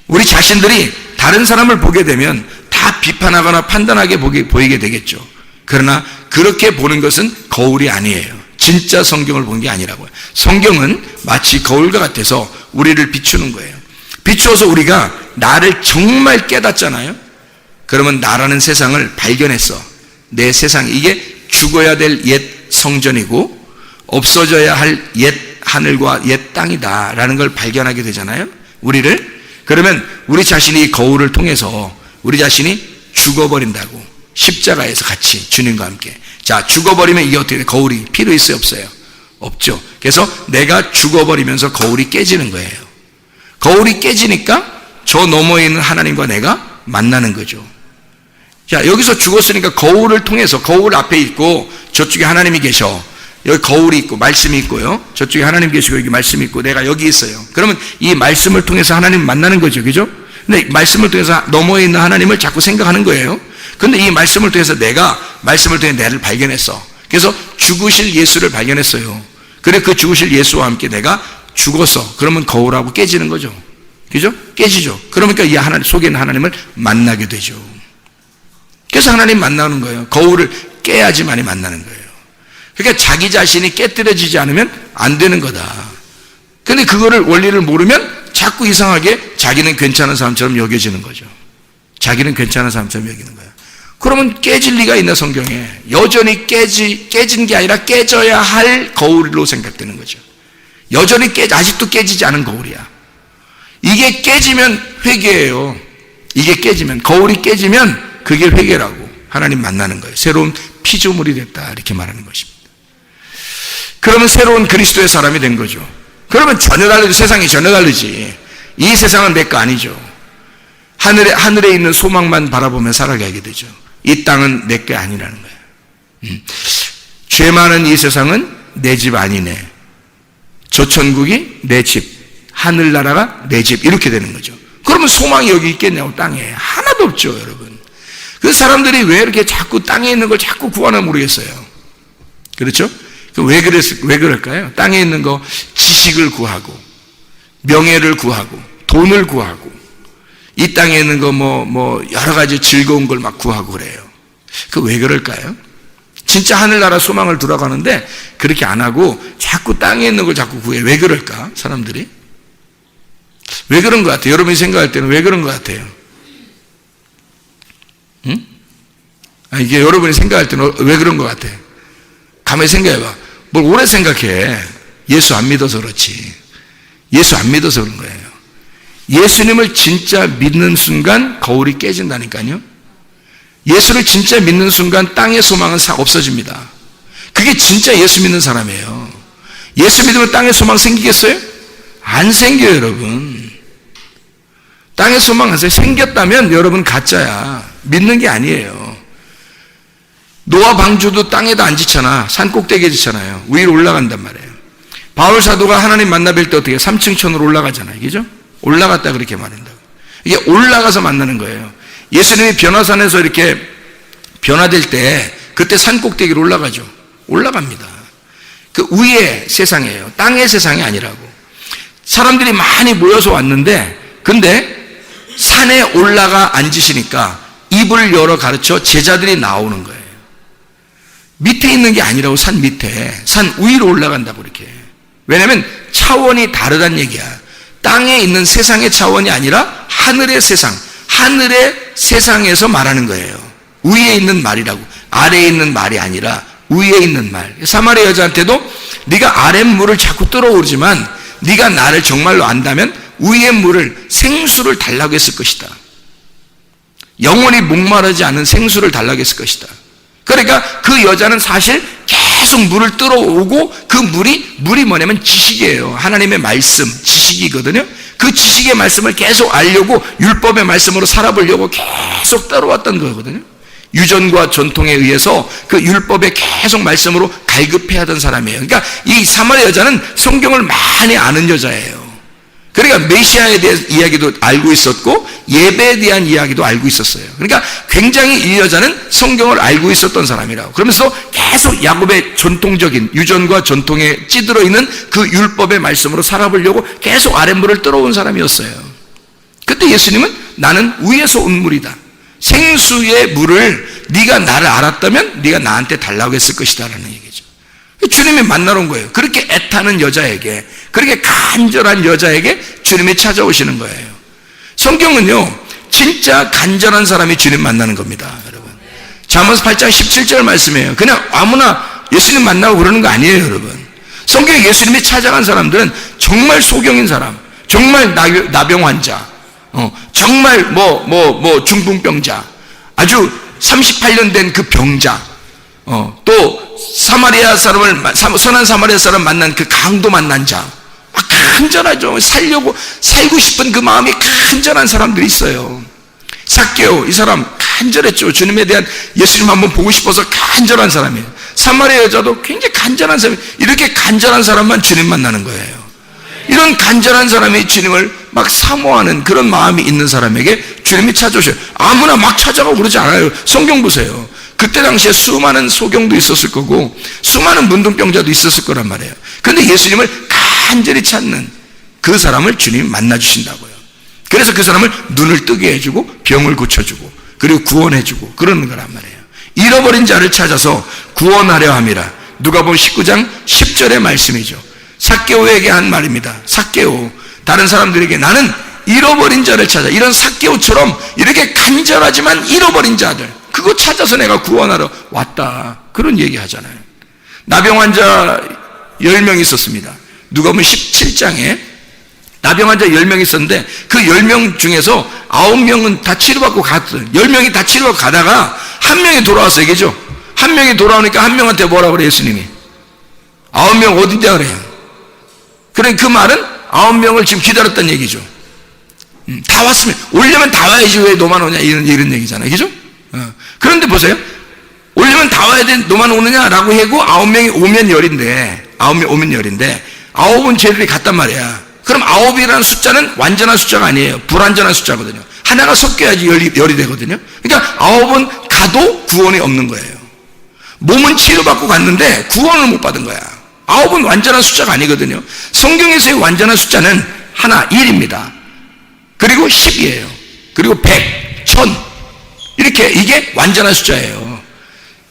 우리 자신들이 다른 사람을 보게 되면 다 비판하거나 판단하게 보이게 되겠죠. 그러나 그렇게 보는 것은 거울이 아니에요. 진짜 성경을 보는 게 아니라고요. 성경은 마치 거울과 같아서 우리를 비추는 거예요. 비추어서 우리가 나를 정말 깨닫잖아요. 그러면 나라는 세상을 발견했어. 내 세상, 이게 죽어야 될 옛 성전이고 없어져야 할 옛 하늘과 옛 땅이다 라는 걸 발견하게 되잖아요. 우리를. 그러면 우리 자신이 거울을 통해서 우리 자신이 죽어버린다고. 십자가에서 같이 주님과 함께. 자, 죽어버리면 이게 어떻게 돼? 거울이 필요 있어요, 없어요? 없죠. 그래서 내가 죽어버리면서 거울이 깨지는 거예요. 거울이 깨지니까 저 너머에 있는 하나님과 내가 만나는 거죠. 자, 여기서 죽었으니까 거울을 통해서, 거울 앞에 있고 저쪽에 하나님이 계셔. 여기 거울이 있고 말씀이 있고요. 저쪽에 하나님 계시고 여기 말씀이 있고 내가 여기 있어요. 그러면 이 말씀을 통해서 하나님 만나는 거죠. 그죠? 근데 말씀을 통해서 너머에 있는 하나님을 자꾸 생각하는 거예요. 근데 이 말씀을 통해서 내가 말씀을 통해 나를 발견했어. 그래서 죽으실 예수를 발견했어요. 그래 그 죽으실 예수와 함께 내가 죽었어. 그러면 거울하고 깨지는 거죠. 그죠? 깨지죠. 그러니까 이 하나님 속에 있는 하나님을 만나게 되죠. 그래서 하나님 만나는 거예요. 거울을 깨야지만이 만나는 거예요. 그러니까 자기 자신이 깨뜨려지지 않으면 안 되는 거다. 근데 그거를 원리를 모르면 자꾸 이상하게 자기는 괜찮은 사람처럼 여겨지는 거죠. 자기는 괜찮은 사람처럼 여기는 거예요. 그러면 깨질 리가 있나 성경에? 여전히 깨진 게 아니라 깨져야 할 거울로 생각되는 거죠. 여전히 아직도 깨지지 않은 거울이야. 이게 깨지면 회개예요. 이게 깨지면, 거울이 깨지면 그게 회개라고. 하나님 만나는 거예요. 새로운 피조물이 됐다 이렇게 말하는 것입니다. 그러면 새로운 그리스도의 사람이 된 거죠. 그러면 전혀 다르지. 세상이 전혀 다르지. 이 세상은 내 거 아니죠. 하늘에 있는 소망만 바라보며 살아가게 되죠. 이 땅은 내 게 아니라는 거예요. 죄 많은 이 세상은 내 집 아니네. 저 천국이 내 집, 하늘나라가 내 집, 이렇게 되는 거죠. 그러면 소망이 여기 있겠냐고. 땅에 하나도 없죠, 여러분. 그 사람들이 왜 이렇게 자꾸 땅에 있는 걸 자꾸 구하나 모르겠어요. 그렇죠? 왜 그럴까요? 땅에 있는 거 지식을 구하고 명예를 구하고 돈을 구하고 이 땅에 있는 거 여러 가지 즐거운 걸 막 구하고 그래요. 그 왜 그럴까요? 진짜 하늘나라 소망을 들어가는데 그렇게 안 하고 자꾸 땅에 있는 걸 자꾸 구해. 왜 그럴까? 사람들이? 왜 그런 것 같아요? 여러분이 생각할 때는 왜 그런 것 같아요? 응? 이게 여러분이 생각할 때는 왜 그런 것 같아? 가만히 생각해봐. 뭘 오래 생각해. 예수 안 믿어서 그렇지. 예수 안 믿어서 그런 거예요. 예수님을 진짜 믿는 순간 거울이 깨진다니까요. 예수를 진짜 믿는 순간 땅의 소망은 없어집니다. 그게 진짜 예수 믿는 사람이에요. 예수 믿으면 땅의 소망 생기겠어요? 안 생겨요, 여러분. 땅의 소망 안 생겼다면 여러분 가짜야. 믿는 게 아니에요. 노아 방주도 땅에다 안 짓잖아. 산 꼭대기에 짓잖아요. 위로 올라간단 말이에요. 바울 사도가 하나님 만나 뵐 때 어떻게 3층 천으로 올라가잖아요. 그죠? 올라갔다 그렇게 말한다고. 이게 올라가서 만나는 거예요. 예수님이 변화산에서 이렇게 변화될 때 그때 산 꼭대기로 올라가죠. 올라갑니다. 그 위의 세상이에요. 땅의 세상이 아니라고. 사람들이 많이 모여서 왔는데 근데 산에 올라가 앉으시니까 입을 열어 가르쳐 제자들이 나오는 거예요. 밑에 있는 게 아니라고. 산 밑에, 산 위로 올라간다고 이렇게. 왜냐하면 차원이 다르다는 얘기야. 땅에 있는 세상의 차원이 아니라 하늘의 세상, 하늘의 세상에서 말하는 거예요. 위에 있는 말이라고. 아래에 있는 말이 아니라 위에 있는 말. 사마리아 여자한테도 네가 아랫물을 자꾸 뚫어오르지만 네가 나를 정말로 안다면 위의 물을, 생수를 달라고 했을 것이다. 영원히 목마르지 않은 생수를 달라고 했을 것이다. 그러니까 그 여자는 사실 계속 물을 뚫어오고 그 물이 뭐냐면 지식이에요. 하나님의 말씀, 지식이거든요. 그 지식의 말씀을 계속 알려고 율법의 말씀으로 살아보려고 계속 따라왔던 거거든요. 유전과 전통에 의해서 그 율법의 계속 말씀으로 갈급해 하던 사람이에요. 그러니까 이 사마리아 여자는 성경을 많이 아는 여자예요. 그러니까 메시아에 대한 이야기도 알고 있었고 예배에 대한 이야기도 알고 있었어요. 그러니까 굉장히 이 여자는 성경을 알고 있었던 사람이라고. 그러면서 계속 야곱의 전통적인 유전과 전통에 찌들어 있는 그 율법의 말씀으로 살아보려고 계속 아랫물을 뚫어온 사람이었어요. 그때 그때 예수님은 나는 위에서 온 물이다. 생수의 물을 네가 나를 알았다면 네가 나한테 달라고 했을 것이다 라는 얘기죠. 주님이 만나러 온 거예요. 그렇게 애타는 여자에게, 그렇게 간절한 여자에게 주님이 찾아오시는 거예요. 성경은요, 진짜 간절한 사람이 주님 만나는 겁니다, 여러분. 잠언서 8장 17절 말씀이에요. 그냥 아무나 예수님 만나고 그러는 거 아니에요, 여러분. 성경에 예수님이 찾아간 사람들은 정말 소경인 사람, 정말 나병 환자, 정말 중풍병자, 아주 38년 된 그 병자, 또 사마리아 사람을, 선한 사마리아 사람 만난 그 강도 만난 자, 간절하죠. 살고 싶은 그 마음이 간절한 사람들이 있어요. 삭개오, 이 사람 간절했죠. 주님에 대한, 예수님 한번 보고 싶어서 간절한 사람이에요. 사마리아 여자도 굉장히 간절한 사람이에요. 이렇게 간절한 사람만 주님 만나는 거예요. 이런 간절한 사람이 주님을 막 사모하는 그런 마음이 있는 사람에게 주님이 찾아오셔요. 아무나 막 찾아가고 그러지 않아요. 성경 보세요. 그때 당시에 수많은 소경도 있었을 거고 수많은 문둥병자도 있었을 거란 말이에요. 그런데 예수님을 간절히 찾는 그 사람을 주님이 만나주신다고요. 그래서 그 사람을 눈을 뜨게 해주고 병을 고쳐주고 그리고 구원해주고 그러는 거란 말이에요. 잃어버린 자를 찾아서 구원하려 함이라. 누가복음 19장 10절의 말씀이죠. 삭개오에게 한 말입니다. 삭개오, 다른 사람들에게 나는 잃어버린 자를 찾아, 이런 삭개오처럼 이렇게 간절하지만 잃어버린 자들, 그거 찾아서 내가 구원하러 왔다, 그런 얘기 하잖아요. 나병 환자 10명 있었습니다. 누가복음 17장에 나병 환자 10명 있었는데 그 10명 중에서 9명은 다 치료받고 갔어요. 10명이 다 치료받고 가다가 한 명이 돌아왔어요. 얘기죠. 한 명이 돌아오니까 한 명한테 뭐라 그래요, 예수님이? 9명 어딘데 그래요. 그래, 그 말은 9명을 지금 기다렸다는 얘기죠. 다 왔으면, 오려면 다 와야지 왜 너만 오냐, 이런 얘기잖아요. 그죠? 그런데 보세요. 오려면 다 와야 돼, 너만 오느냐라고 하고 9명이 오면 열인데, 9명 오면 열인데, 9은 쟤들이 갔단 말이야. 그럼 9이라는 숫자는 완전한 숫자가 아니에요. 불완전한 숫자거든요. 하나가 섞여야지 열이 되거든요. 그러니까 9은 가도 구원이 없는 거예요. 몸은 치료받고 갔는데 구원을 못 받은 거야. 9은 완전한 숫자가 아니거든요. 성경에서의 완전한 숫자는 하나, 1입니다. 그리고 10이에요. 그리고 100, 1000. 이렇게, 이게 완전한 숫자예요.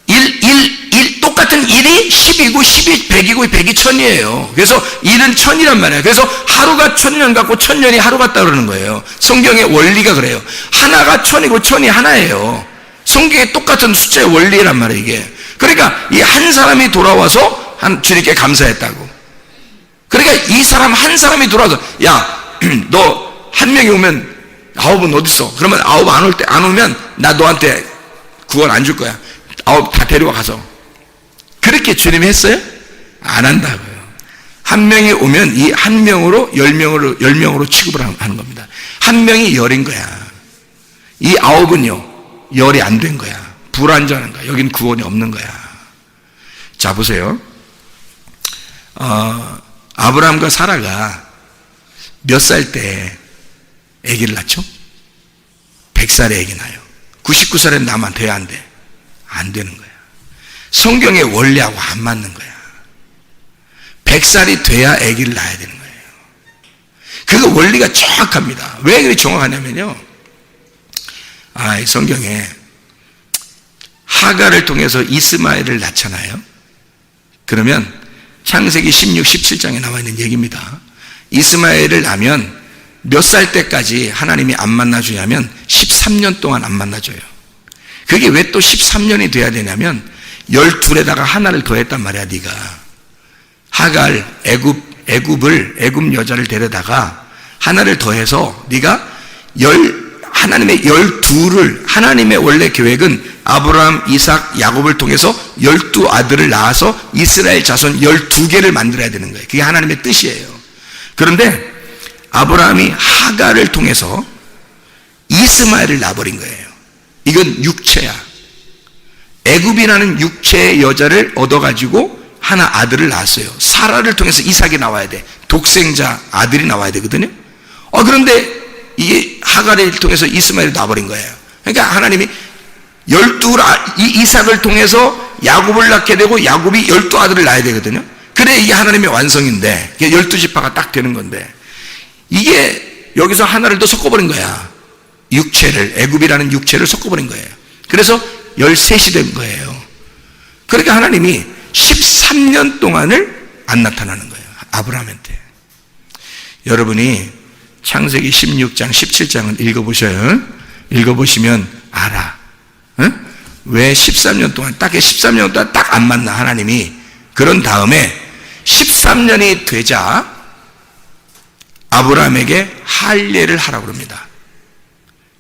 1, 똑같은 1이 10이고, 10이 100이고, 100이 1000이에요. 그래서 1은 1000이란 말이에요. 그래서 하루가 1000년 같고, 1000년이 하루 같다 그러는 거예요. 성경의 원리가 그래요. 하나가 1000이고, 1000이 하나예요. 성경의 똑같은 숫자의 원리란 말이에요, 이게. 그러니까, 이 한 사람이 돌아와서 주님께 감사했다고. 그러니까 이 사람 한 사람이 돌아와서, 야, 너 한 명이 오면 9은 어디 있어? 그러면 9 안 오면 나 너한테 구원 안 줄 거야. 9 다 데려와 가서. 그렇게 주님이 했어요? 안 한다고요. 한 명이 오면 이 한 명으로 10명으로 취급을 하는 겁니다. 한 명이 열인 거야. 이 9은요, 열이 안 된 거야. 불완전한 거야. 여긴 구원이 없는 거야. 자, 보세요. 아브라함과 사라가 몇 살 때 아기를 낳죠? 100살에 아기 낳아요. 99살에 나면 돼야 안 돼? 안 되는 거야. 성경의 원리하고 안 맞는 거야. 100살이 돼야 아기를 낳아야 되는 거예요. 그 원리가 정확합니다. 왜 그렇게 정확하냐면요, 이 성경에 하갈을 통해서 이스마엘을 낳잖아요. 그러면 창세기 16, 17장에 나와 있는 얘기입니다. 이스마엘을 낳으면 몇 살 때까지 하나님이 안 만나주냐면 13년 동안 안 만나줘요. 그게 왜 또 13년이 돼야 되냐면 12에다가 하나를 더했단 말이야. 네가 하갈 애굽 여자를 데려다가 하나를 더해서 네가 하나님의 12를, 하나님의 원래 계획은 아브라함, 이삭, 야곱을 통해서 12아들을 낳아서 이스라엘 자손 12개를 만들어야 되는 거예요. 그게 하나님의 뜻이에요. 그런데 아브라함이 하갈을 통해서 이스마엘을 낳아버린 거예요. 이건 육체야. 애굽이라는 육체의 여자를 얻어가지고 하나 아들을 낳았어요. 사라를 통해서 이삭이 나와야 돼. 독생자 아들이 나와야 되거든요. 그런데 이게 하갈을 통해서 이스마엘을 낳아버린 거예요. 그러니까 하나님이 이삭을 통해서 야곱을 낳게 되고 야곱이 12아들을 낳아야 되거든요. 그래 이게 하나님의 완성인데 12지파가 딱 되는 건데, 이게 여기서 하나를 더 섞어버린 거야. 애굽이라는 육체를 섞어버린 거예요. 그래서 13이 된 거예요. 그러니까 하나님이 13년 동안을 안 나타나는 거예요. 아브라함한테. 여러분이 창세기 16장, 17장을 읽어보셔요. 읽어보시면 알아. 응? 왜 13년 동안, 딱 13년 동안 딱 안 만나, 하나님이. 그런 다음에 13년이 되자 아브라함에게 할례를 하라고 합니다.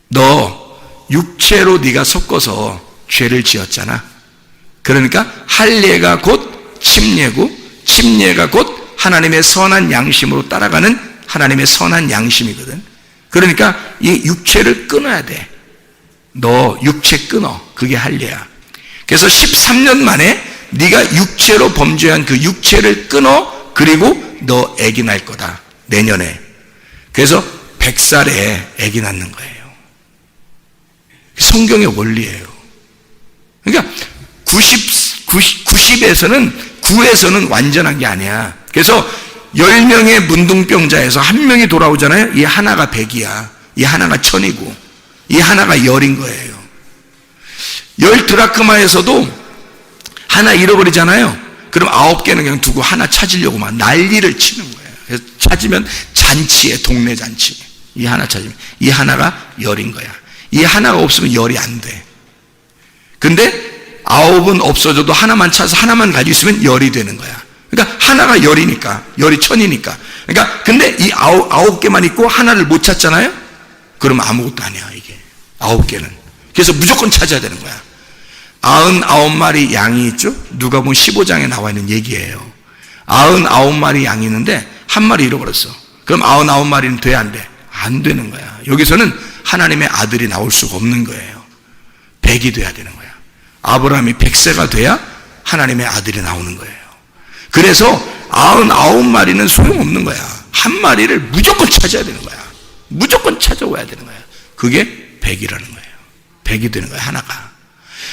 너 육체로 네가 섞어서 죄를 지었잖아. 그러니까 할례가 곧 침례고, 침례가 곧 하나님의 선한 양심으로 따라가는 하나님의 선한 양심이거든. 그러니까 이 육체를 끊어야 돼. 너 육체 끊어. 그게 할례야. 그래서 13년 만에 네가 육체로 범죄한 그 육체를 끊어. 그리고 너 아기 날 거다. 내년에. 그래서 100살에 아기 낳는 거예요. 성경의 원리예요. 그러니까 9에서는 완전한 게 아니야. 그래서 10명의 문둥병자에서 한 명이 돌아오잖아요. 이 하나가 100이야. 이 하나가 1000이고 이 하나가 10인 거예요. 10드라크마에서도 하나 잃어버리잖아요. 그럼 9개는 그냥 두고 하나 찾으려고 막 난리를 치는 거예요. 그래서 찾으면 잔치에, 동네 잔치. 이 하나 찾으면 이 하나가 10인 거야. 이 하나가 없으면 10이 안 돼. 근데 9은 없어져도 하나만 찾아서 하나만 가지고 있으면 10이 되는 거야. 그러니까 하나가 10이니까 10이 1000이니까. 그러니까 근데 이 9개만 있고 하나를 못 찾잖아요. 그러면 아무것도 아니야 이게 9개는. 그래서 무조건 찾아야 되는 거야. 99마리 양이 있죠. 누가복음 15장에 나와 있는 얘기예요. 99마리 양이 있는데 한 마리 잃어버렸어. 그럼 99마리는 돼 안 돼? 안 되는 거야. 여기서는 하나님의 아들이 나올 수가 없는 거예요. 100이 돼야 되는 거야. 아브라함이 100세가 돼야 하나님의 아들이 나오는 거예요. 그래서 99마리는 소용없는 거야. 한 마리를 무조건 찾아야 되는 거야. 무조건 찾아와야 되는 거야. 그게 100이라는 거예요. 100이 되는 거야, 하나가.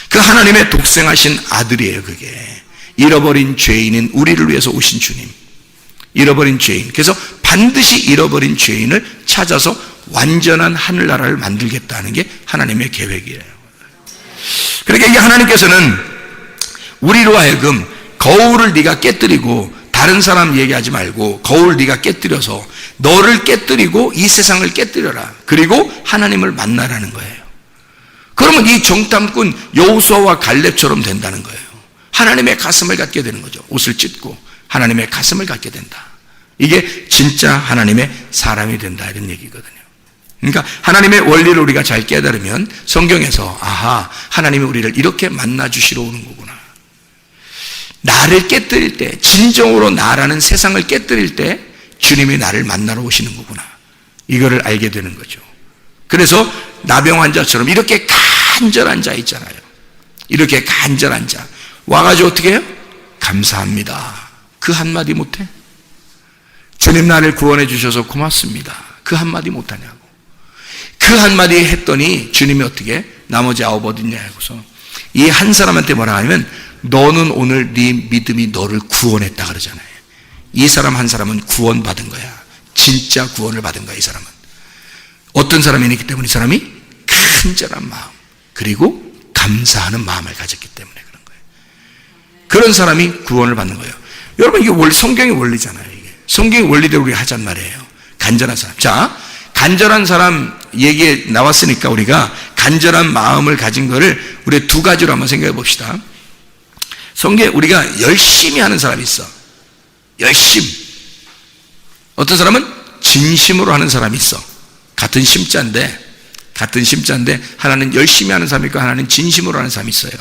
그 하나님의 독생하신 아들이에요, 그게. 잃어버린 죄인인 우리를 위해서 오신 주님. 잃어버린 죄인. 그래서 반드시 잃어버린 죄인을 찾아서 완전한 하늘나라를 만들겠다는 게 하나님의 계획이에요. 그러니까 이게 하나님께서는 우리로 하여금 거울을 네가 깨뜨리고 다른 사람 얘기하지 말고 거울 네가 깨뜨려서 너를 깨뜨리고 이 세상을 깨뜨려라. 그리고 하나님을 만나라는 거예요. 그러면 이 정탐꾼 여호수아와 갈렙처럼 된다는 거예요. 하나님의 가슴을 갖게 되는 거죠. 옷을 찢고 하나님의 가슴을 갖게 된다. 이게 진짜 하나님의 사람이 된다 이런 얘기거든요. 그러니까 하나님의 원리를 우리가 잘 깨달으면 성경에서 아하, 하나님이 우리를 이렇게 만나주시러 오는 거구나. 나를 깨뜨릴 때, 진정으로 나라는 세상을 깨뜨릴 때 주님이 나를 만나러 오시는 거구나. 이거를 알게 되는 거죠. 그래서 나병 환자처럼 이렇게 간절한 자 있잖아요. 이렇게 간절한 자 와가지고 어떻게 해요? 감사합니다. 그 한마디 못해? 주님 나를 구원해 주셔서 고맙습니다. 그 한마디 못하냐고. 그 한마디 했더니 주님이 어떻게 해? 나머지 9 어딨냐 하고서 이 한 사람한테 뭐라 하냐면 너는 오늘 네 믿음이 너를 구원했다 그러잖아요. 이 사람 한 사람은 구원받은 거야. 진짜 구원을 받은 거야. 이 사람은 어떤 사람이기 때문에 이 사람이 간절한 마음 그리고 감사하는 마음을 가졌기 때문에 그런 거예요. 그런 사람이 구원을 받는 거예요. 여러분 이게 원리, 성경의 원리잖아요. 이게 성경의 원리대로 우리가 하자는 말이에요. 간절한 사람. 자, 간절한 사람 얘기에 나왔으니까 우리가 간절한 마음을 가진 거를 우리 2가지로 한번 생각해 봅시다. 성경에 우리가 열심히 하는 사람이 있어. 열심. 어떤 사람은 진심으로 하는 사람이 있어. 같은 심자인데 하나는 열심히 하는 사람이 있고 하나는 진심으로 하는 사람이 있어요.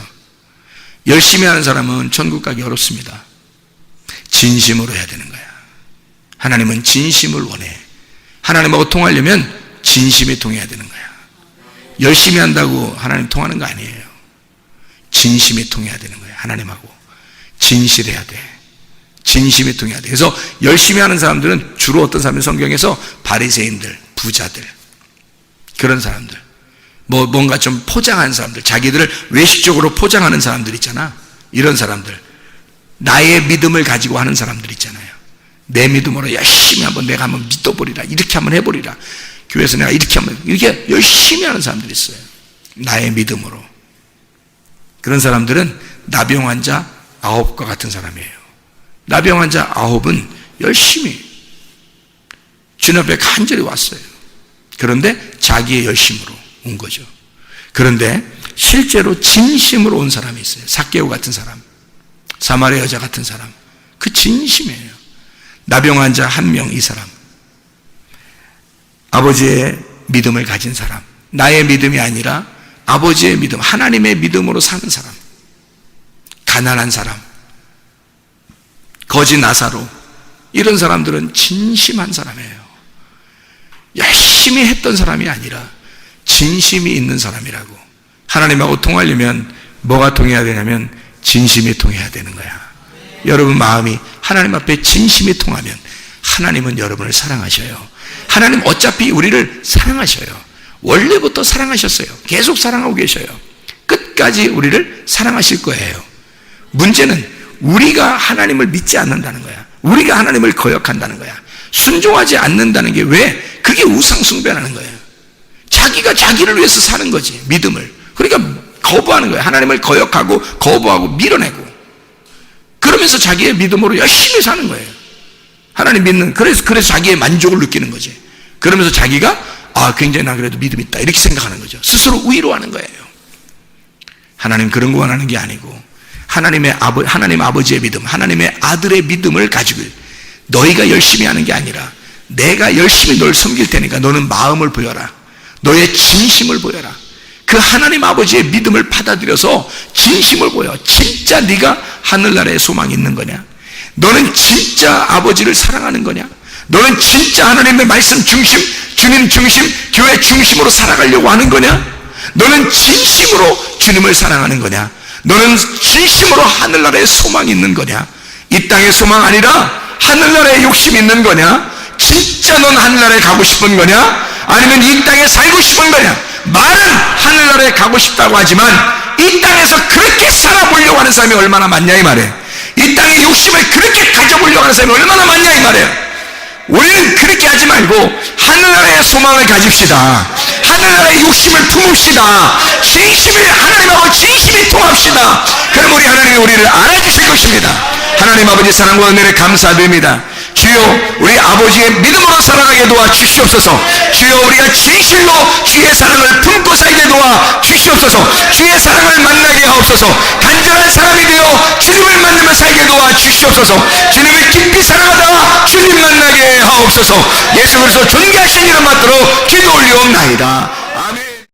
열심히 하는 사람은 천국 가기 어렵습니다. 진심으로 해야 되는 거야. 하나님은 진심을 원해. 하나님하고 통하려면 진심이 통해야 되는 거야. 열심히 한다고 하나님 통하는 거 아니에요. 진심이 통해야 되는 거야. 하나님하고 진실해야 돼. 진심이 통해야 돼. 그래서 열심히 하는 사람들은 주로 어떤 사람이 성경에서 바리새인들, 부자들, 그런 사람들, 뭔가 좀 포장한 사람들, 자기들을 외식적으로 포장하는 사람들 있잖아. 이런 사람들, 나의 믿음을 가지고 하는 사람들 있잖아요. 내 믿음으로 열심히 한번 내가 한번 믿어보리라, 이렇게 한번 해보리라. 교회에서 내가 이렇게 하면 이렇게 열심히 하는 사람들이 있어요. 나의 믿음으로. 그런 사람들은 나병 환자 9과 같은 사람이에요. 나병 환자 9은 열심히 주님 앞에 간절히 왔어요. 그런데 자기의 열심으로 온 거죠. 그런데 실제로 진심으로 온 사람이 있어요. 삭개오 같은 사람, 사마리아 여자 같은 사람. 그 진심이에요. 나병 환자 1명, 이 사람. 아버지의 믿음을 가진 사람. 나의 믿음이 아니라 아버지의 믿음, 하나님의 믿음으로 사는 사람. 가난한 사람. 거지 나사로. 이런 사람들은 진심한 사람이에요. 열심히 했던 사람이 아니라 진심이 있는 사람이라고. 하나님하고 통하려면 뭐가 통해야 되냐면 진심이 통해야 되는 거야. 여러분 마음이 하나님 앞에 진심이 통하면 하나님은 여러분을 사랑하셔요. 하나님 어차피 우리를 사랑하셔요. 원래부터 사랑하셨어요. 계속 사랑하고 계셔요. 끝까지 우리를 사랑하실 거예요. 문제는 우리가 하나님을 믿지 않는다는 거야. 우리가 하나님을 거역한다는 거야. 순종하지 않는다는 게 왜? 그게 우상숭배라는 거예요. 자기가 자기를 위해서 사는 거지, 믿음을. 그러니까 거부하는 거예요. 하나님을 거역하고 거부하고 밀어내고. 그러면서 자기의 믿음으로 열심히 사는 거예요. 하나님 믿는, 그래서 자기의 만족을 느끼는 거지. 그러면서 자기가 굉장히 나 그래도 믿음 있다 이렇게 생각하는 거죠. 스스로 위로하는 거예요. 하나님 그런 거 원하는 게 아니고 하나님 아버지의 믿음, 하나님의 아들의 믿음을 가지고 너희가 열심히 하는 게 아니라 내가 열심히 널 섬길 테니까 너는 마음을 보여라. 너의 진심을 보여라. 그 하나님 아버지의 믿음을 받아들여서 진심을 보여. 진짜 네가 하늘나라에 소망이 있는 거냐? 너는 진짜 아버지를 사랑하는 거냐? 너는 진짜 하나님의 말씀 중심, 주님 중심, 교회 중심으로 살아가려고 하는 거냐? 너는 진심으로 주님을 사랑하는 거냐? 너는 진심으로 하늘나라에 소망이 있는 거냐? 이 땅의 소망 아니라 하늘나라에 욕심이 있는 거냐? 진짜 넌 하늘나라에 가고 싶은 거냐? 아니면 이 땅에 살고 싶은 거냐? 말은 하늘나라에 가고 싶다고 하지만 이 땅에서 그렇게 살아보려고 하는 사람이 얼마나 많냐 이 말이에요. 이 땅의 욕심을 그렇게 가져보려고 하는 사람이 얼마나 많냐 이 말이에요. 우리는 그렇게 하지 말고 하늘나라의 소망을 가집시다. 하늘나라의 욕심을 품읍시다. 진심을 하나님하고 진심이 통합시다. 그럼 우리 하나님이 우리를 알아주실 것입니다. 하나님 아버지 사랑과 은혜를 감사드립니다. 주여 우리 아버지의 믿음으로 살아가게 도와 주시옵소서. 주여 우리가 진실로 주의 사랑을 품고 살게 도와 주시옵소서. 주의 사랑을 만나게 하옵소서. 간절한 사람이 되어 주님을 만나며 살게 도와 주시옵소서. 주님을 깊이 사랑하다 주님 만나게 하옵소서. 예수 그리스도 존귀하신 이름 받들어 기도 올리옵나이다. 아멘.